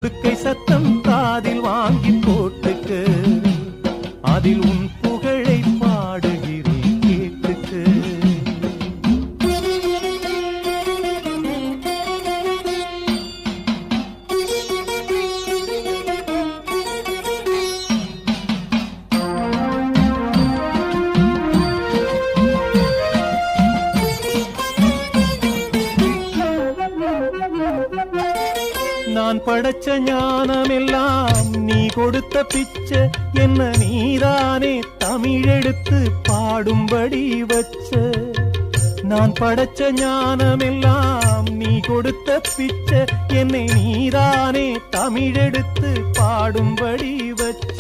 சத்தம் காதில் வாங்கி போட்டுக்கு அதில் உன் புகழை பாடுகிறேன் கேட்டுக்கு. நான் படைச்ச ஞானமெல்லாம் நீ கொடுத்த பிச்சை, என்ன நீதானே தமிழெடுத்து பாடும்படி வச்ச. நான் படைச்ச ஞானமெல்லாம் நீ கொடுத்த பிச்சை, என்னை நீதானே தமிழெடுத்து பாடும்படி வச்ச.